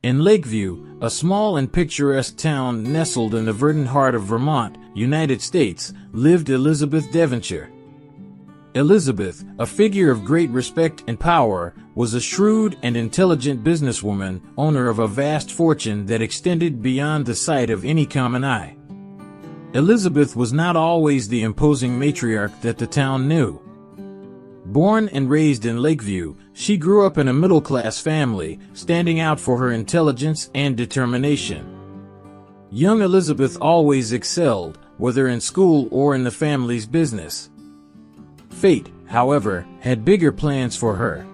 In Lakeview, a small and picturesque town nestled in the verdant heart of Vermont, United States, lived Elizabeth Devonshire. Elizabeth, a figure of great respect and power, was a shrewd and intelligent businesswoman, owner of a vast fortune that extended beyond the sight of any common eye. Elizabeth was not always the imposing matriarch that the town knew. Born and raised in Lakeview, she grew up in a middle-class family, standing out for her intelligence and determination. Young Elizabeth always excelled, whether in school or in the family's business. Fate, however, had bigger plans for her.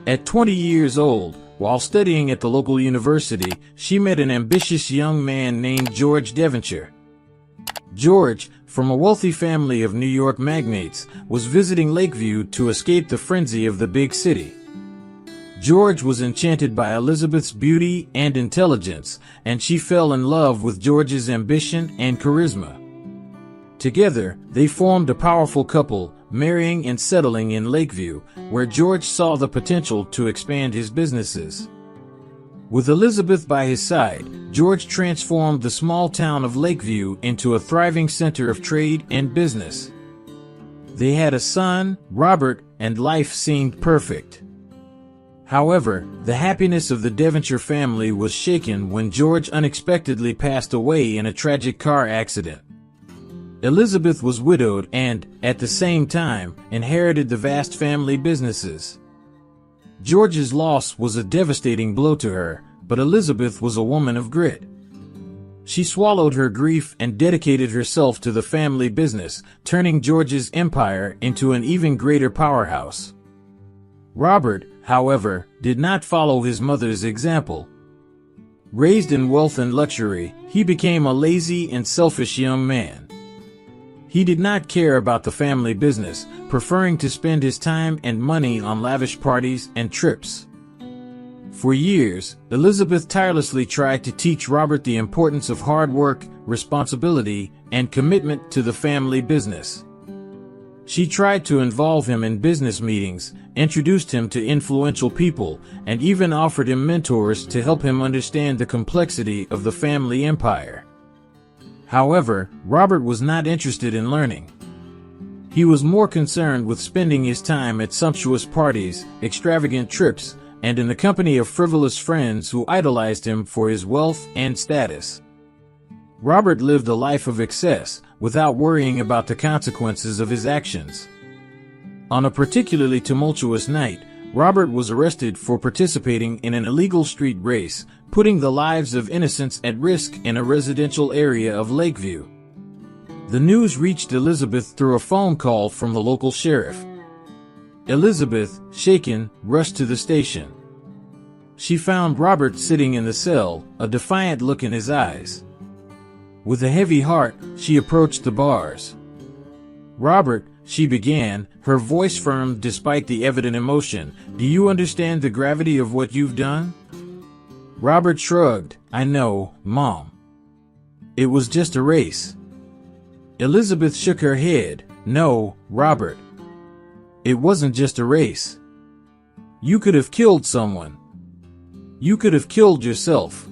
At 20 years old, while studying at the local university, she met an ambitious young man named George Devonshire. George, from a wealthy family of New York magnates, was visiting Lakeview to escape the frenzy of the big city. George was enchanted by Elizabeth's beauty and intelligence, and she fell in love with George's ambition and charisma. Together, they formed a powerful couple, marrying and settling in Lakeview, where George saw the potential to expand his businesses. With Elizabeth by his side, George transformed the small town of Lakeview into a thriving center of trade and business. They had a son, Robert, and life seemed perfect. However, the happiness of the Devonshire family was shaken when George unexpectedly passed away in a tragic car accident. Elizabeth was widowed and, at the same time, inherited the vast family businesses. George's loss was a devastating blow to her, but Elizabeth was a woman of grit. She swallowed her grief and dedicated herself to the family business, turning George's empire into an even greater powerhouse. Robert, however, did not follow his mother's example. Raised in wealth and luxury, he became a lazy and selfish young man. He did not care about the family business, preferring to spend his time and money on lavish parties and trips. For years, Elizabeth tirelessly tried to teach Robert the importance of hard work, responsibility, and commitment to the family business. She tried to involve him in business meetings, introduced him to influential people, and even offered him mentors to help him understand the complexity of the family empire. However, Robert was not interested in learning. He was more concerned with spending his time at sumptuous parties, extravagant trips, and in the company of frivolous friends who idolized him for his wealth and status. Robert lived a life of excess, without worrying about the consequences of his actions. On a particularly tumultuous night, Robert was arrested for participating in an illegal street race, putting the lives of innocents at risk in a residential area of Lakeview. The news reached Elizabeth through a phone call from the local sheriff. Elizabeth, shaken, rushed to the station. She found Robert sitting in the cell, a defiant look in his eyes. With a heavy heart, she approached the bars. "Robert," she began, her voice firm despite the evident emotion, "do you understand the gravity of what you've done?" Robert shrugged. "I know, Mom. It was just a race." Elizabeth shook her head. "No, Robert. It wasn't just a race. You could have killed someone. You could have killed yourself."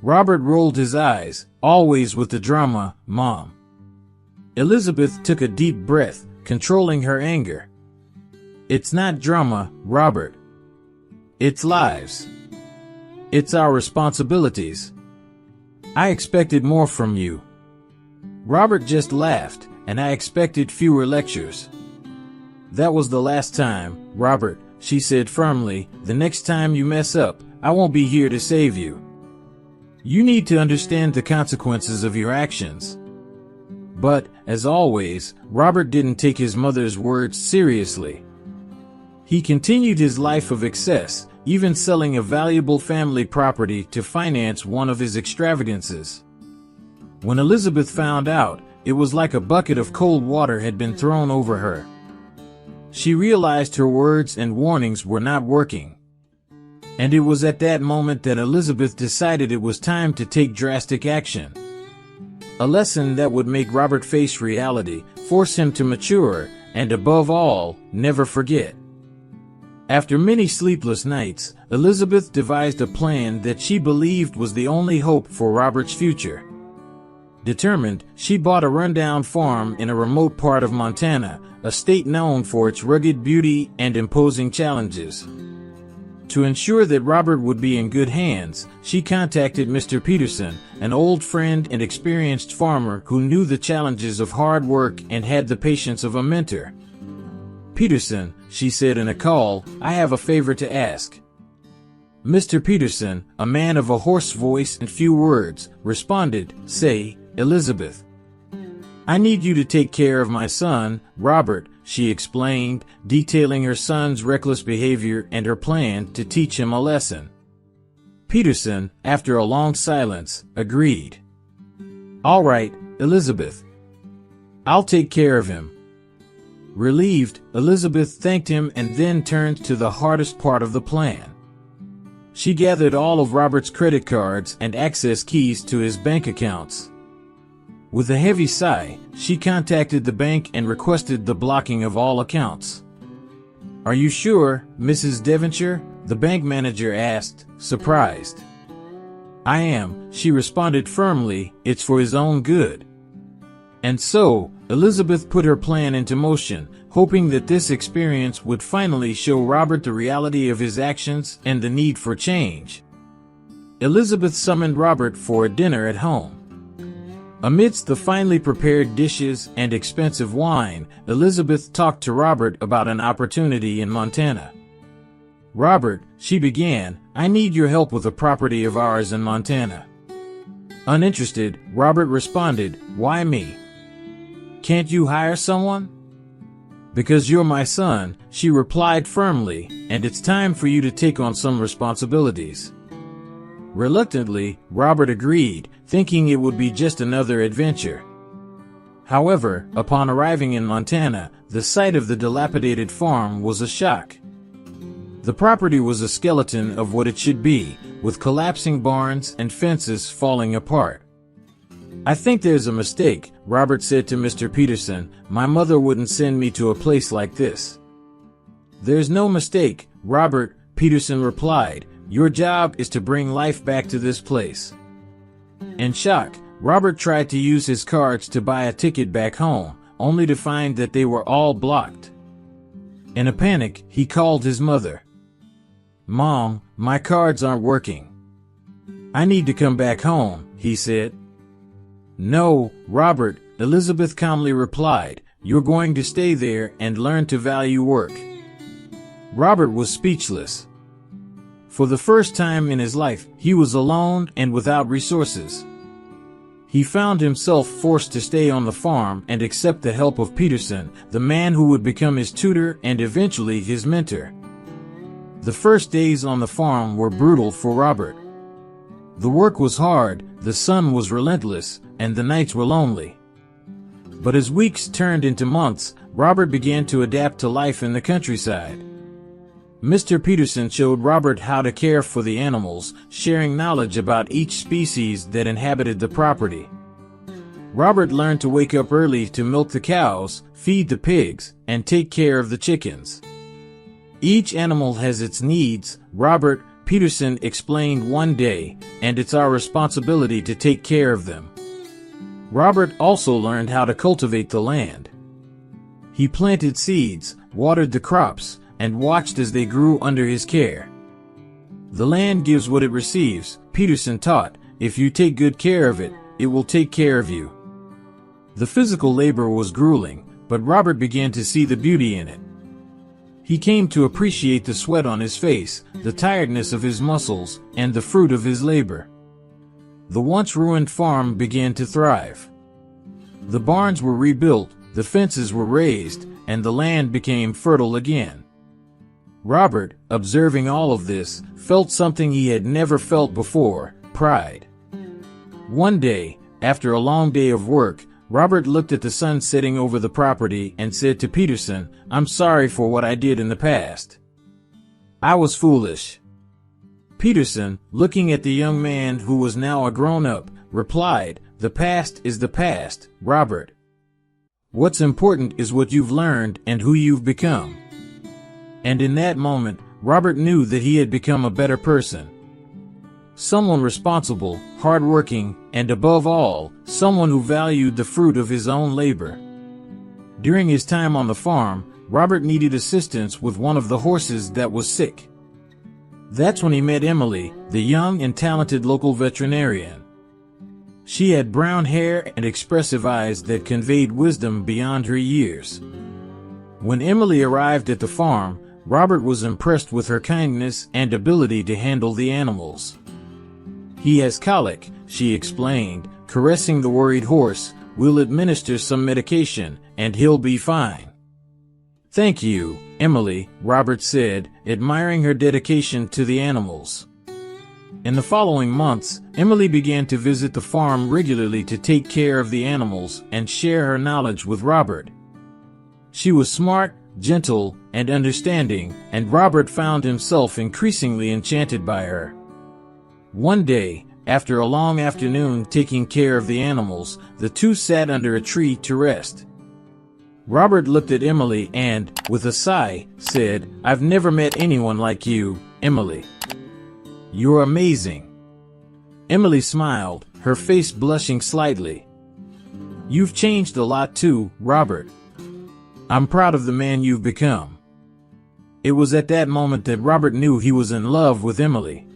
Robert rolled his eyes. "Always with the drama, Mom." Elizabeth took a deep breath, controlling her anger. "It's not drama, Robert. It's lives. It's our responsibilities. I expected more from you." Robert just laughed, "and I expected fewer lectures." "That was the last time, Robert," she said firmly. "The next time you mess up, I won't be here to save you. You need to understand the consequences of your actions." But, as always, Robert didn't take his mother's words seriously. He continued his life of excess, even selling a valuable family property to finance one of his extravagances. When Elizabeth found out, it was like a bucket of cold water had been thrown over her. She realized her words and warnings were not working. And it was at that moment that Elizabeth decided it was time to take drastic action. A lesson that would make Robert face reality, force him to mature, and above all, never forget. After many sleepless nights, Elizabeth devised a plan that she believed was the only hope for Robert's future. Determined, she bought a rundown farm in a remote part of Montana, a state known for its rugged beauty and imposing challenges. To ensure that Robert would be in good hands, she contacted Mr. Peterson, an old friend and experienced farmer who knew the challenges of hard work and had the patience of a mentor. "Peterson," she said in a call, "I have a favor to ask." Mr. Peterson, a man of a hoarse voice and few words, responded, "Say, Elizabeth." "I need you to take care of my son, Robert," she explained, detailing her son's reckless behavior and her plan to teach him a lesson. Peterson, after a long silence, agreed. "All right, Elizabeth. I'll take care of him." Relieved, Elizabeth thanked him and then turned to the hardest part of the plan. She gathered all of Robert's credit cards and access keys to his bank accounts. With a heavy sigh, she contacted the bank and requested the blocking of all accounts. "Are you sure, Mrs. Devonshire?" the bank manager asked, surprised. "I am," she responded firmly, "it's for his own good." And so, Elizabeth put her plan into motion, hoping that this experience would finally show Robert the reality of his actions and the need for change. Elizabeth summoned Robert for a dinner at home. Amidst the finely prepared dishes and expensive wine, Elizabeth talked to Robert about an opportunity in Montana. "Robert," she began, "I need your help with a property of ours in Montana." Uninterested, Robert responded, "Why me? Can't you hire someone?" "Because you're my son," she replied firmly, "and it's time for you to take on some responsibilities." Reluctantly, Robert agreed, thinking it would be just another adventure. However, upon arriving in Montana, the sight of the dilapidated farm was a shock. The property was a skeleton of what it should be, with collapsing barns and fences falling apart. "I think there's a mistake," Robert said to Mr. Peterson. "My mother wouldn't send me to a place like this." "There's no mistake, Robert," Peterson replied. "Your job is to bring life back to this place." In shock, Robert tried to use his cards to buy a ticket back home, only to find that they were all blocked. In a panic, he called his mother. "Mom, my cards aren't working. I need to come back home," he said. "No, Robert," Elizabeth calmly replied. "You're going to stay there and learn to value work." Robert was speechless. For the first time in his life, he was alone and without resources. He found himself forced to stay on the farm and accept the help of Peterson, the man who would become his tutor and eventually his mentor. The first days on the farm were brutal for Robert. The work was hard, the sun was relentless, and the nights were lonely. But as weeks turned into months, Robert began to adapt to life in the countryside. Mr. Peterson showed Robert how to care for the animals, sharing knowledge about each species that inhabited the property. Robert learned to wake up early to milk the cows, feed the pigs, and take care of the chickens. "Each animal has its needs," Robert, Peterson explained one day, "and it's our responsibility to take care of them." Robert also learned how to cultivate the land. He planted seeds, watered the crops, and watched as they grew under his care. "The land gives what it receives," Peterson taught. "If you take good care of it, it will take care of you." The physical labor was grueling, but Robert began to see the beauty in it. He came to appreciate the sweat on his face, the tiredness of his muscles, and the fruit of his labor. The once ruined farm began to thrive. The barns were rebuilt, the fences were raised, and the land became fertile again. Robert, observing all of this, felt something he had never felt before: pride. One day, after a long day of work, Robert looked at the sun setting over the property and said to Peterson, "I'm sorry for what I did in the past. I was foolish." Peterson, looking at the young man who was now a grown-up, replied, "The past is the past, Robert. What's important is what you've learned and who you've become." And in that moment, Robert knew that he had become a better person. Someone responsible, hardworking, and above all, someone who valued the fruit of his own labor. During his time on the farm, Robert needed assistance with one of the horses that was sick. That's when he met Emily, the young and talented local veterinarian. She had brown hair and expressive eyes that conveyed wisdom beyond her years. When Emily arrived at the farm, Robert was impressed with her kindness and ability to handle the animals. "He has colic," she explained, caressing the worried horse. "We'll administer some medication, and he'll be fine." "Thank you, Emily," Robert said, admiring her dedication to the animals. In the following months, Emily began to visit the farm regularly to take care of the animals and share her knowledge with Robert. She was smart, gentle, and understanding, and Robert found himself increasingly enchanted by her. One day, after a long afternoon taking care of the animals, the two sat under a tree to rest. Robert looked at Emily and, with a sigh, said, "I've never met anyone like you, Emily. You're amazing." Emily smiled, her face blushing slightly. "You've changed a lot too, Robert. I'm proud of the man you've become." It was at that moment that Robert knew he was in love with Emily.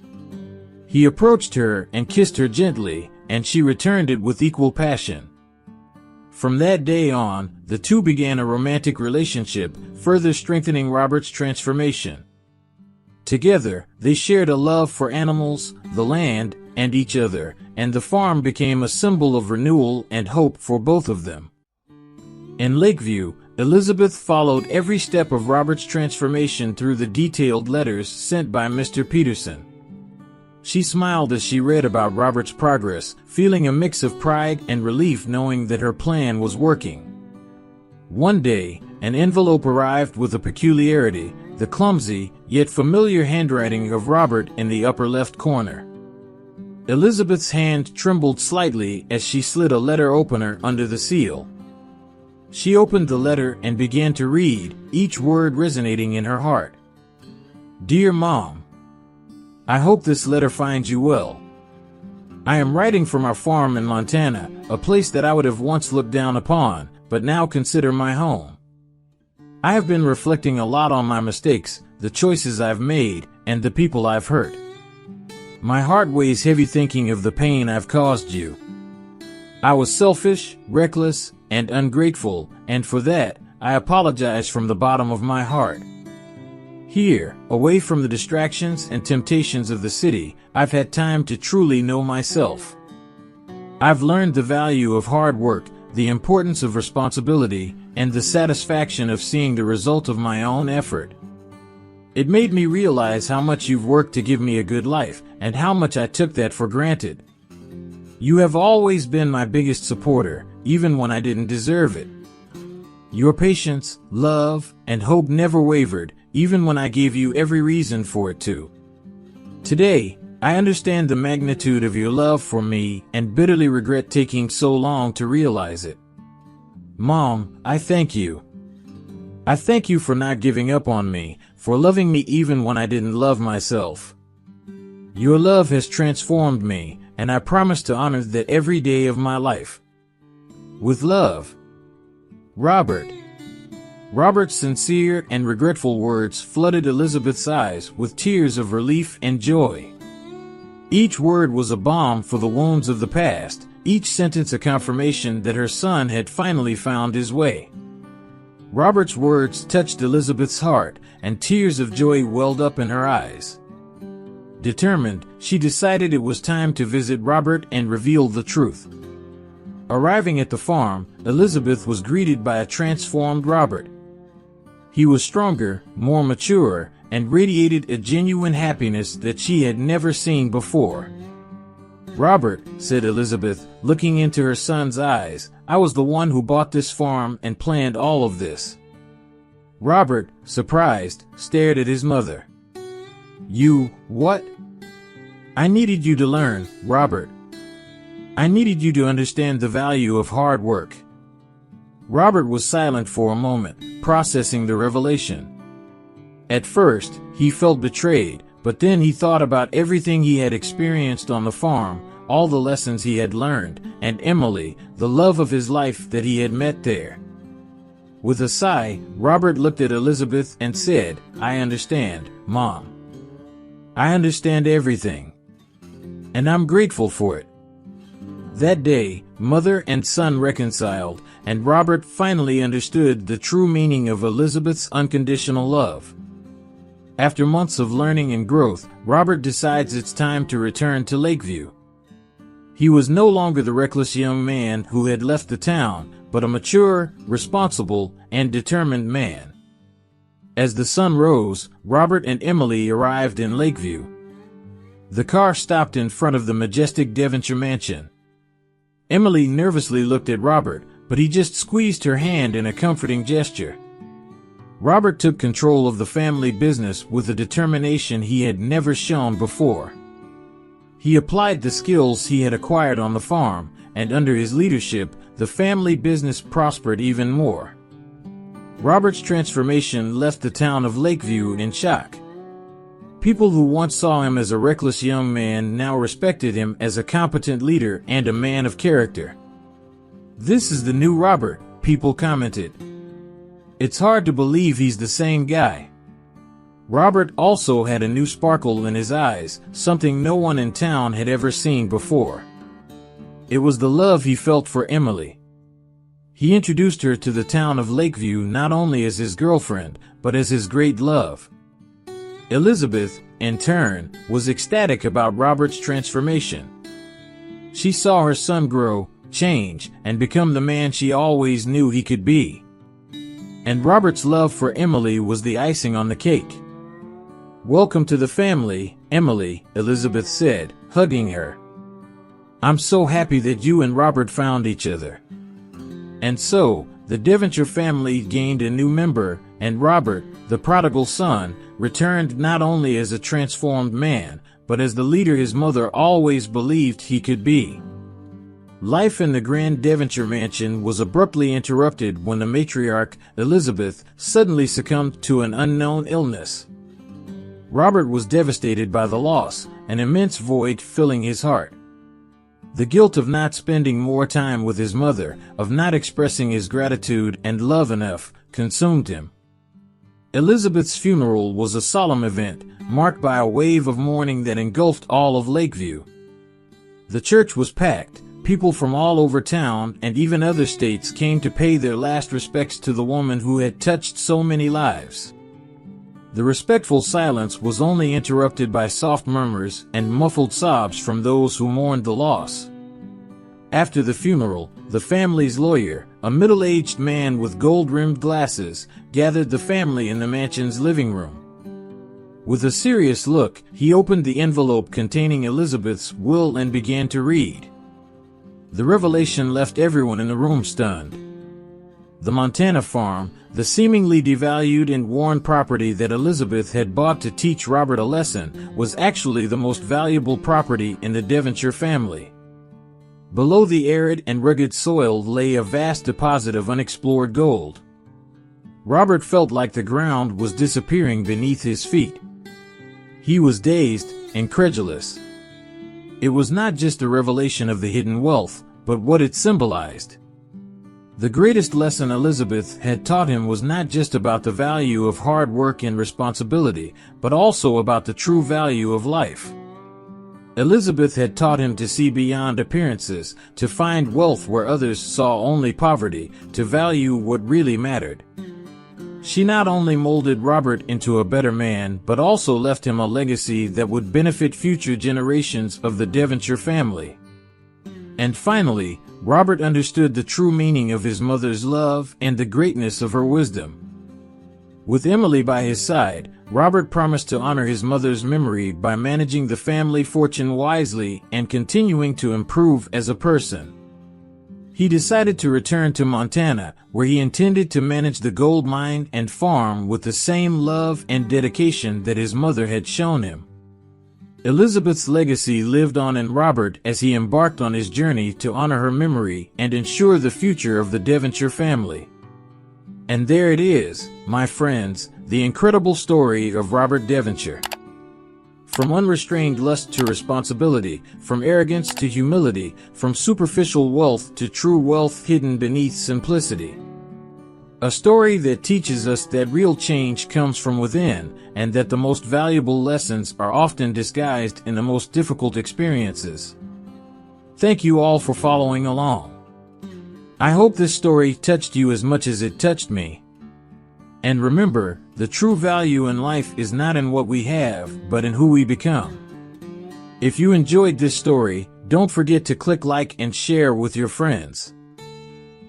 He approached her and kissed her gently, and she returned it with equal passion. From that day on, the two began a romantic relationship, further strengthening Robert's transformation. Together, they shared a love for animals, the land, and each other, and the farm became a symbol of renewal and hope for both of them. In Lakeview, Elizabeth followed every step of Robert's transformation through the detailed letters sent by Mr. Peterson. She smiled as she read about Robert's progress, feeling a mix of pride and relief knowing that her plan was working. One day, an envelope arrived with a peculiarity, the clumsy, yet familiar handwriting of Robert in the upper left corner. Elizabeth's hand trembled slightly as she slid a letter opener under the seal. She opened the letter and began to read, each word resonating in her heart. "Dear Mom, I hope this letter finds you well. I am writing from our farm in Montana, a place that I would have once looked down upon, but now consider my home. I have been reflecting a lot on my mistakes, the choices I've made, and the people I've hurt. My heart weighs heavy thinking of the pain I've caused you. I was selfish, reckless, and ungrateful, and for that, I apologize from the bottom of my heart. Here, away from the distractions and temptations of the city, I've had time to truly know myself. I've learned the value of hard work, the importance of responsibility, and the satisfaction of seeing the result of my own effort. It made me realize how much you've worked to give me a good life, and how much I took that for granted. You have always been my biggest supporter, even when I didn't deserve it. Your patience, love, and hope never wavered, even when I gave you every reason for it to. Today, I understand the magnitude of your love for me and bitterly regret taking so long to realize it. Mom, I thank you. I thank you for not giving up on me, for loving me even when I didn't love myself. Your love has transformed me, and I promise to honor that every day of my life. With love, Robert." Robert's sincere and regretful words flooded Elizabeth's eyes with tears of relief and joy. Each word was a balm for the wounds of the past, each sentence a confirmation that her son had finally found his way. Robert's words touched Elizabeth's heart, and tears of joy welled up in her eyes. Determined, she decided it was time to visit Robert and reveal the truth. Arriving at the farm, Elizabeth was greeted by a transformed Robert. He was stronger, more mature, and radiated a genuine happiness that she had never seen before. "Robert," said Elizabeth, looking into her son's eyes, "I was the one who bought this farm and planned all of this." Robert, surprised, stared at his mother. "You, what?" "I needed you to learn, Robert. I needed you to understand the value of hard work." Robert was silent for a moment, processing the revelation. At first, he felt betrayed, but then he thought about everything he had experienced on the farm, all the lessons he had learned, and Emily, the love of his life that he had met there. With a sigh, Robert looked at Elizabeth and said, "I understand, Mom. I understand everything. And I'm grateful for it." That day, mother and son reconciled, and Robert finally understood the true meaning of Elizabeth's unconditional love. After months of learning and growth, Robert decides it's time to return to Lakeview. He was no longer the reckless young man who had left the town, but a mature, responsible, and determined man. As the sun rose, Robert and Emily arrived in Lakeview. The car stopped in front of the majestic Devonshire mansion. Emily nervously looked at Robert, but he just squeezed her hand in a comforting gesture. Robert took control of the family business with a determination he had never shown before. He applied the skills he had acquired on the farm, and under his leadership, the family business prospered even more. Robert's transformation left the town of Lakeview in shock. People who once saw him as a reckless young man now respected him as a competent leader and a man of character. "This is the new Robert," people commented. "It's hard to believe he's the same guy." Robert also had a new sparkle in his eyes, something no one in town had ever seen before. It was the love he felt for Emily. He introduced her to the town of Lakeview not only as his girlfriend, but as his great love. Elizabeth, in turn, was ecstatic about Robert's transformation. She saw her son grow, change, and become the man she always knew he could be. And Robert's love for Emily was the icing on the cake. "Welcome to the family, Emily," Elizabeth said, hugging her. "I'm so happy that you and Robert found each other." And so, the Devonshire family gained a new member, and Robert, the prodigal son, returned not only as a transformed man, but as the leader his mother always believed he could be. Life in the grand Devonshire mansion was abruptly interrupted when the matriarch, Elizabeth, suddenly succumbed to an unknown illness. Robert was devastated by the loss, an immense void filling his heart. The guilt of not spending more time with his mother, of not expressing his gratitude and love enough, consumed him. Elizabeth's funeral was a solemn event, marked by a wave of mourning that engulfed all of Lakeview. The church was packed. People from all over town and even other states came to pay their last respects to the woman who had touched so many lives. The respectful silence was only interrupted by soft murmurs and muffled sobs from those who mourned the loss. After the funeral, the family's lawyer, a middle-aged man with gold-rimmed glasses, gathered the family in the mansion's living room. With a serious look, he opened the envelope containing Elizabeth's will and began to read. The revelation left everyone in the room stunned. The Montana farm, the seemingly devalued and worn property that Elizabeth had bought to teach Robert a lesson, was actually the most valuable property in the Devonshire family. Below the arid and rugged soil lay a vast deposit of unexplored gold. Robert felt like the ground was disappearing beneath his feet. He was dazed, incredulous. It was not just a revelation of the hidden wealth, but what it symbolized. The greatest lesson Elizabeth had taught him was not just about the value of hard work and responsibility, but also about the true value of life. Elizabeth had taught him to see beyond appearances, to find wealth where others saw only poverty, to value what really mattered. She not only molded Robert into a better man, but also left him a legacy that would benefit future generations of the Devonshire family. And finally, Robert understood the true meaning of his mother's love and the greatness of her wisdom. With Emily by his side, Robert promised to honor his mother's memory by managing the family fortune wisely and continuing to improve as a person. He decided to return to Montana, where he intended to manage the gold mine and farm with the same love and dedication that his mother had shown him. Elizabeth's legacy lived on in Robert as he embarked on his journey to honor her memory and ensure the future of the Devonshire family. And there it is, my friends, the incredible story of Robert Devonshire. From unrestrained lust to responsibility, from arrogance to humility, from superficial wealth to true wealth hidden beneath simplicity. A story that teaches us that real change comes from within, and that the most valuable lessons are often disguised in the most difficult experiences. Thank you all for following along. I hope this story touched you as much as it touched me. And remember, the true value in life is not in what we have, but in who we become. If you enjoyed this story, don't forget to click like and share with your friends.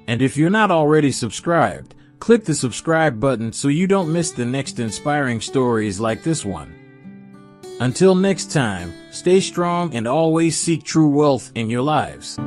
And if you're not already subscribed, click the subscribe button so you don't miss the next inspiring stories like this one. Until next time, stay strong and always seek true wealth in your lives.